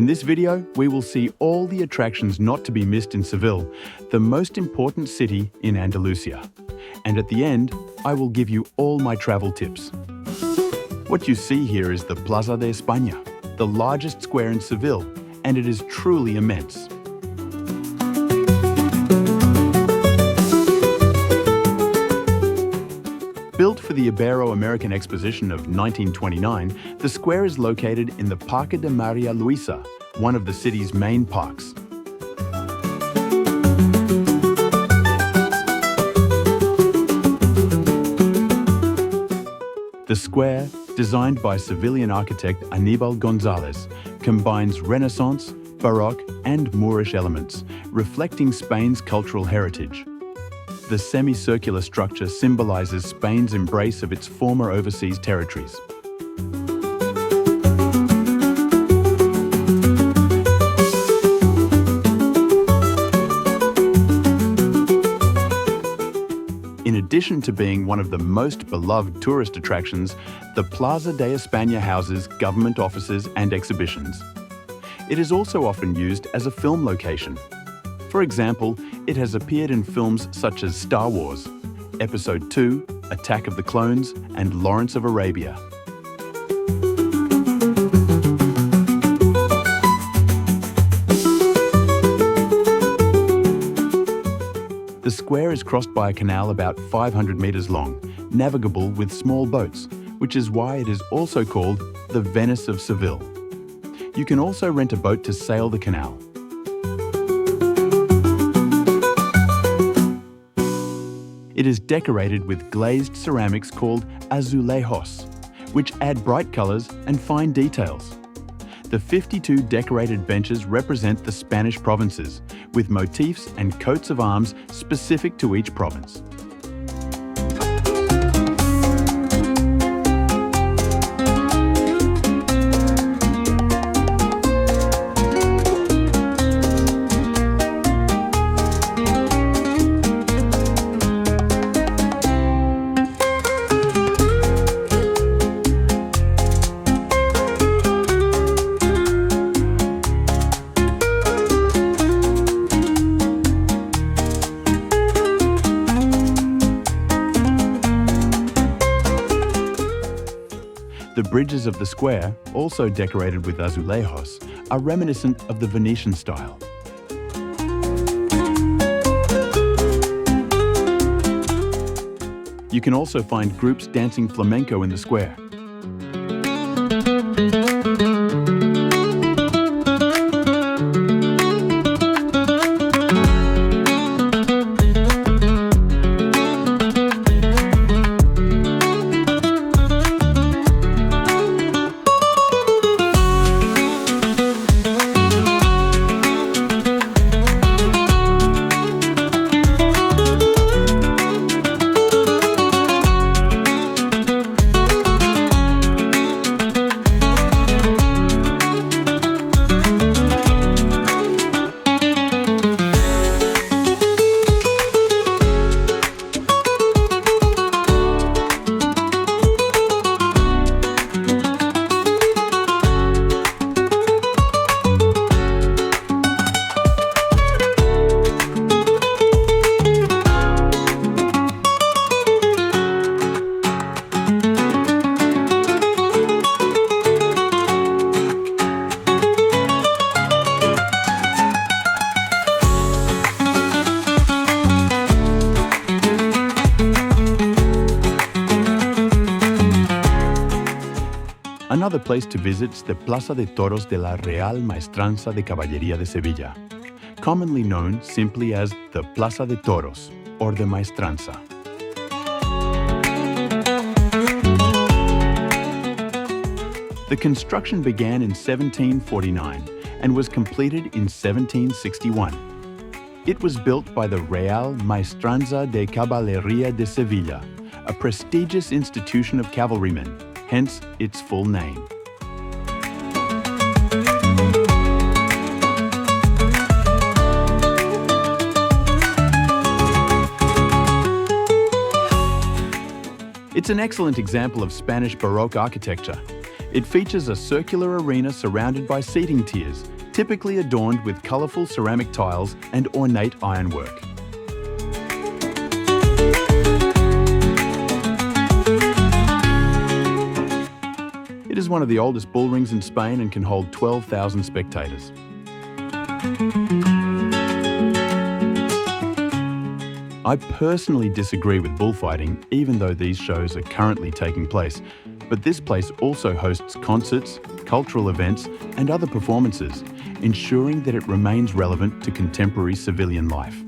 this video, we will see all the attractions not to be missed in Seville, the most important city in Andalusia. And at the end, I will give you all my travel tips. What you see here is the Plaza de España, the largest square in Seville, and it is truly immense. Built for the Ibero-American Exposition of 1929, the square is located in the Parque de Maria Luisa, one of the city's main parks. The square, designed by Sevillian architect Aníbal González, combines Renaissance, Baroque and Moorish elements, reflecting Spain's cultural heritage. The semicircular structure symbolizes Spain's embrace of its former overseas territories. In addition to being one of the most beloved tourist attractions, the Plaza de España houses government offices and exhibitions. It is also often used as a film location. For example, it has appeared in films such as Star Wars, Episode 2, Attack of the Clones, and Lawrence of Arabia. The square is crossed by a canal about 500 meters long, navigable with small boats, which is why it is also called the Venice of Seville. You can also rent a boat to sail the canal. It is decorated with glazed ceramics called azulejos, which add bright colors and fine details. The 52 decorated benches represent the Spanish provinces, with motifs and coats of arms specific to each province. The bridges of the square, also decorated with azulejos, are reminiscent of the Venetian style. You can also find groups dancing flamenco in the square. Another place to visit is the Plaza de Toros de la Real Maestranza de Caballería de Sevilla, commonly known simply as the Plaza de Toros or the Maestranza. The construction began in 1749 and was completed in 1761. It was built by the Real Maestranza de Caballería de Sevilla, a prestigious institution of cavalrymen, hence its full name. It's an excellent example of Spanish Baroque architecture. It features a circular arena surrounded by seating tiers, typically adorned with colourful ceramic tiles and ornate ironwork. It is one of the oldest bull rings in Spain and can hold 12,000 spectators. I personally disagree with bullfighting, even though these shows are currently taking place. But this place also hosts concerts, cultural events, and other performances, ensuring that it remains relevant to contemporary civilian life.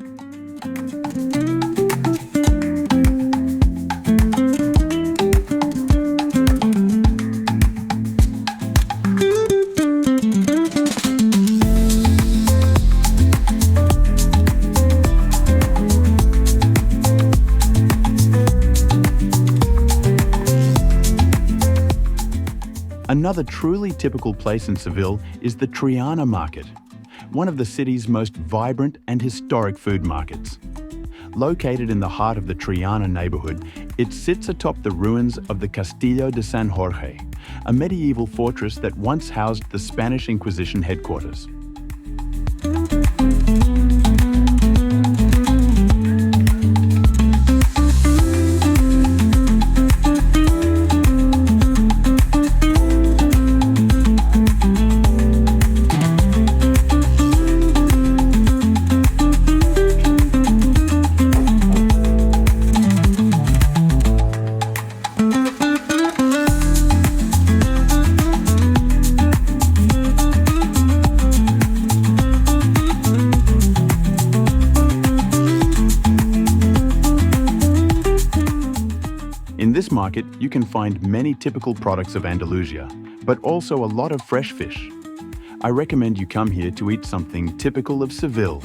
Another truly typical place in Seville is the Triana market, one of the city's most vibrant and historic food markets. Located in the heart of the Triana neighbourhood, it sits atop the ruins of the Castillo de San Jorge, a medieval fortress that once housed the Spanish Inquisition headquarters. In this market, you can find many typical products of Andalusia, but also a lot of fresh fish. I recommend you come here to eat something typical of Seville.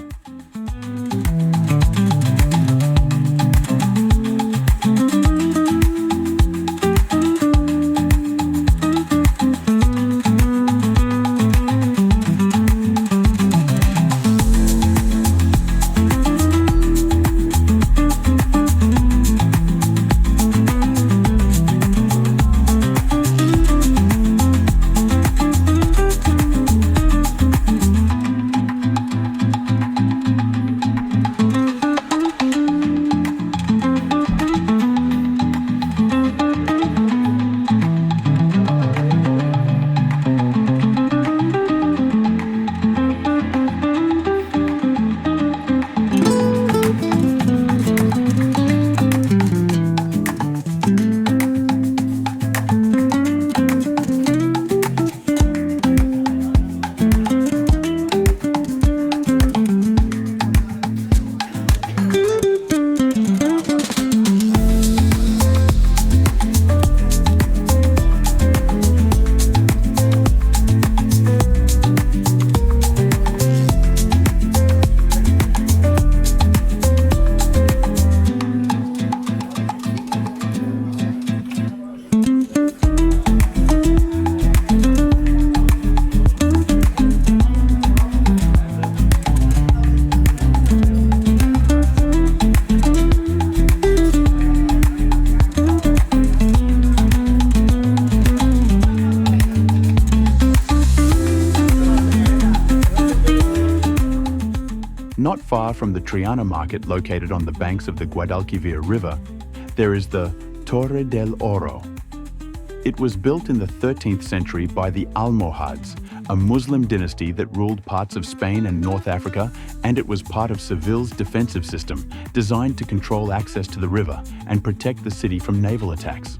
Not far from the Triana market, located on the banks of the Guadalquivir River, there is the Torre del Oro. It was built in the 13th century by the Almohads, a Muslim dynasty that ruled parts of Spain and North Africa, and it was part of Seville's defensive system, designed to control access to the river and protect the city from naval attacks.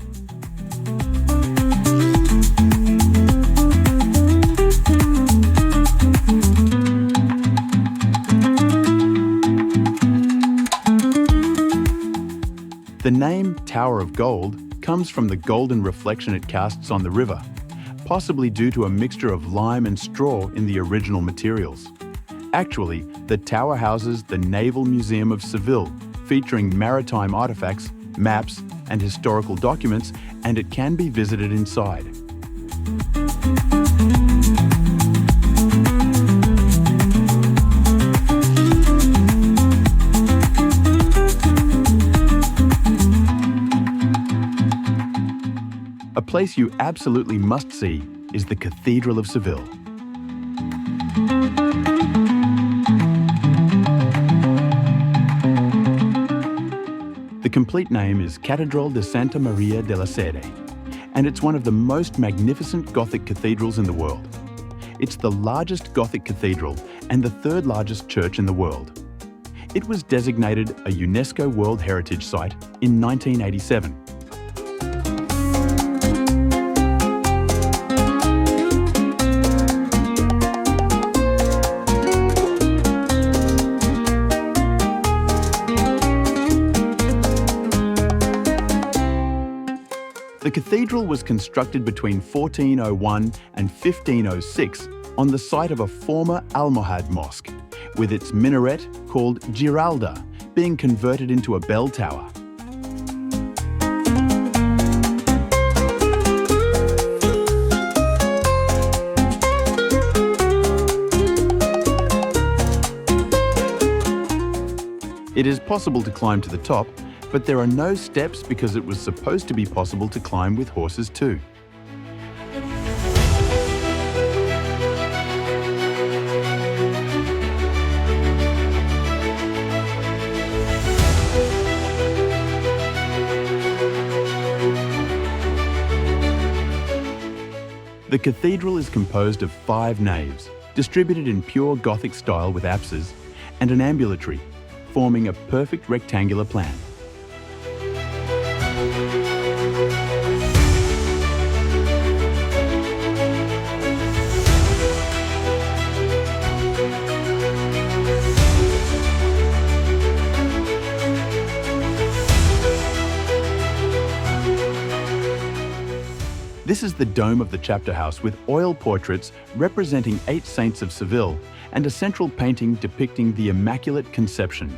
The name Tower of Gold comes from the golden reflection it casts on the river, possibly due to a mixture of lime and straw in the original materials. Actually, the tower houses the Naval Museum of Seville, featuring maritime artifacts, maps, and historical documents, and it can be visited inside. A place you absolutely must see is the Cathedral of Seville. The complete name is Catedral de Santa Maria de la Sede, and it's one of the most magnificent Gothic cathedrals in the world. It's the largest Gothic cathedral and the third largest church in the world. It was designated a UNESCO World Heritage Site in 1987. The cathedral was constructed between 1401 and 1506 on the site of a former Almohad mosque, with its minaret, called Giralda, being converted into a bell tower. It is possible to climb to the top, but there are no steps because it was supposed to be possible to climb with horses too. The cathedral is composed of 5 naves, distributed in pure Gothic style with apses, and an ambulatory, forming a perfect rectangular plan. This is the dome of the chapter house with oil portraits representing 8 saints of Seville and a central painting depicting the Immaculate Conception.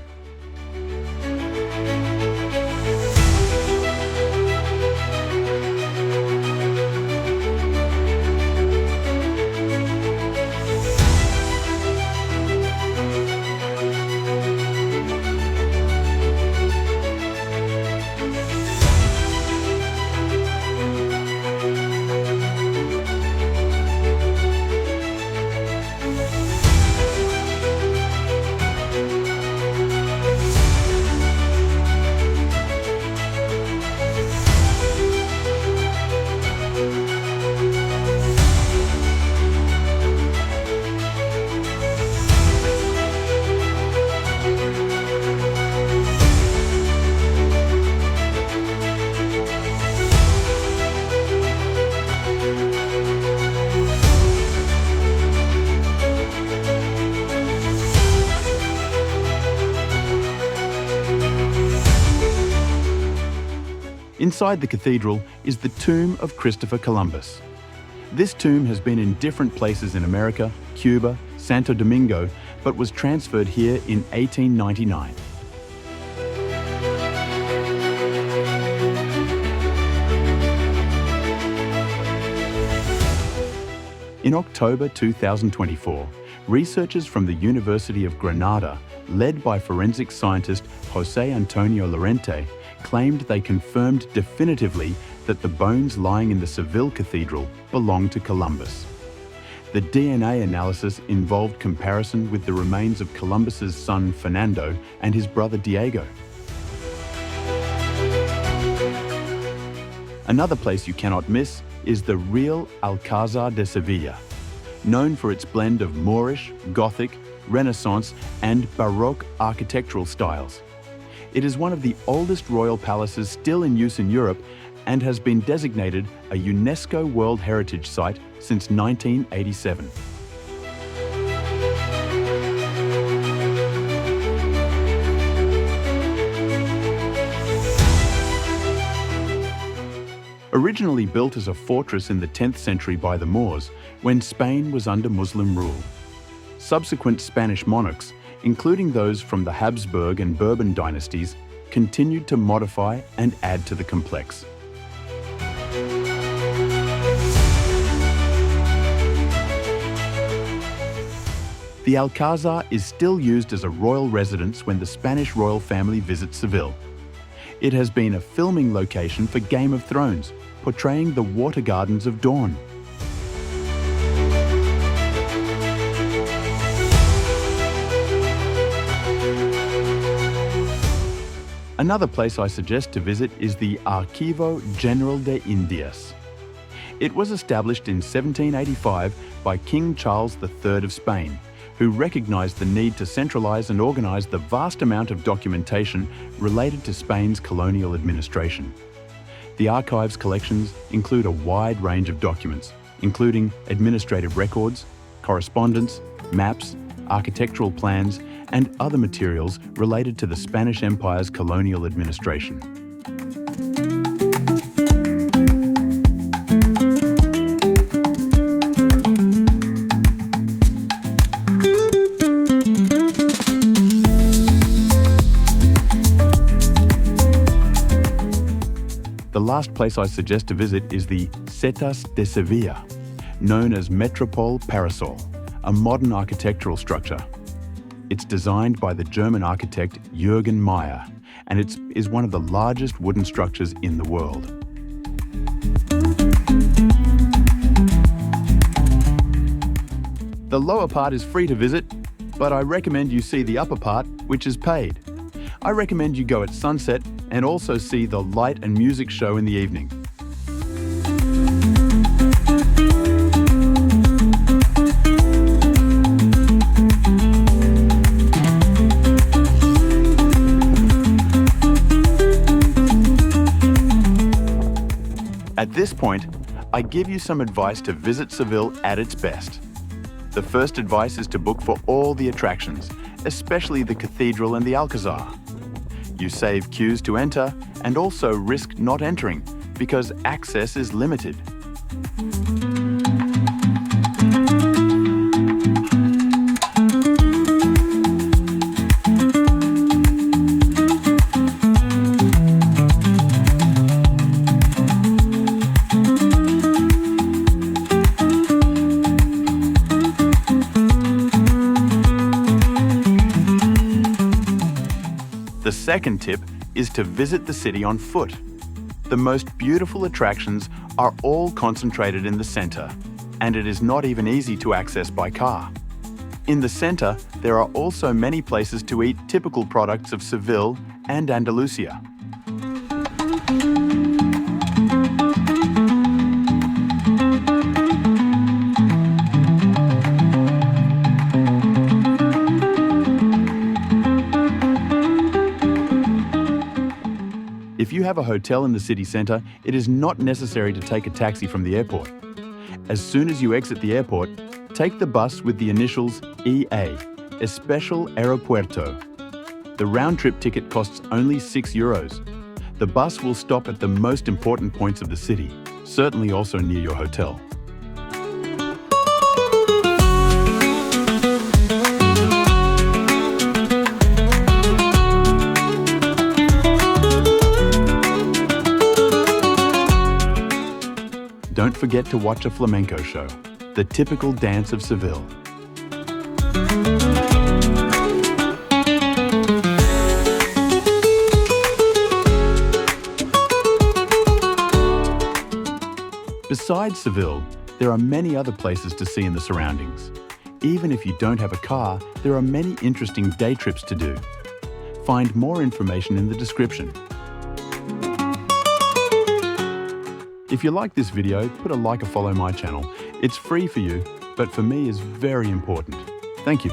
Inside the cathedral is the tomb of Christopher Columbus. This tomb has been in different places in America, Cuba, Santo Domingo, but was transferred here in 1899. In October 2024, researchers from the University of Granada, led by forensic scientist José Antonio Lorente, claimed they confirmed definitively that the bones lying in the Seville Cathedral belonged to Columbus. The DNA analysis involved comparison with the remains of Columbus's son Fernando and his brother Diego. Another place you cannot miss is the real Alcázar de Sevilla, known for its blend of Moorish, Gothic, Renaissance and Baroque architectural styles. It is one of the oldest royal palaces still in use in Europe and has been designated a UNESCO World Heritage Site since 1987. Originally built as a fortress in the 10th century by the Moors, when Spain was under Muslim rule. Subsequent Spanish monarchs, including those from the Habsburg and Bourbon dynasties, continued to modify and add to the complex. The Alcázar is still used as a royal residence when the Spanish royal family visits Seville. It has been a filming location for Game of Thrones, portraying the water gardens of dawn. Another place I suggest to visit is the Archivo General de Indias. It was established in 1785 by King Charles III of Spain, who recognized the need to centralize and organize the vast amount of documentation related to Spain's colonial administration. The archive's collections include a wide range of documents, including administrative records, correspondence, maps, architectural plans, and other materials related to the Spanish Empire's colonial administration. The last place I suggest to visit is the Setas de Sevilla, known as Metropole Parasol, a modern architectural structure. It's designed by the German architect Jürgen Meyer, and it is one of the largest wooden structures in the world. The lower part is free to visit, but I recommend you see the upper part, which is paid. I recommend you go at sunset and also see the light and music show in the evening. At this point, I give you some advice to visit Seville at its best. The first advice is to book for all the attractions, especially the cathedral and the Alcazar. You save queues to enter and also risk not entering because access is limited. The second tip is to visit the city on foot. The most beautiful attractions are all concentrated in the center, and it is not even easy to access by car. In the center, there are also many places to eat typical products of Seville and Andalusia. If you have a hotel in the city centre, it is not necessary to take a taxi from the airport. As soon as you exit the airport, take the bus with the initials EA, Especial Aeropuerto. The round-trip ticket costs only €6. The bus will stop at the most important points of the city, certainly also near your hotel. Don't forget to watch a flamenco show, the typical dance of Seville. Besides Seville, there are many other places to see in the surroundings. Even if you don't have a car, there are many interesting day trips to do. Find more information in the description. If you like this video, put a like or follow my channel. It's free for you, but for me is very important. Thank you.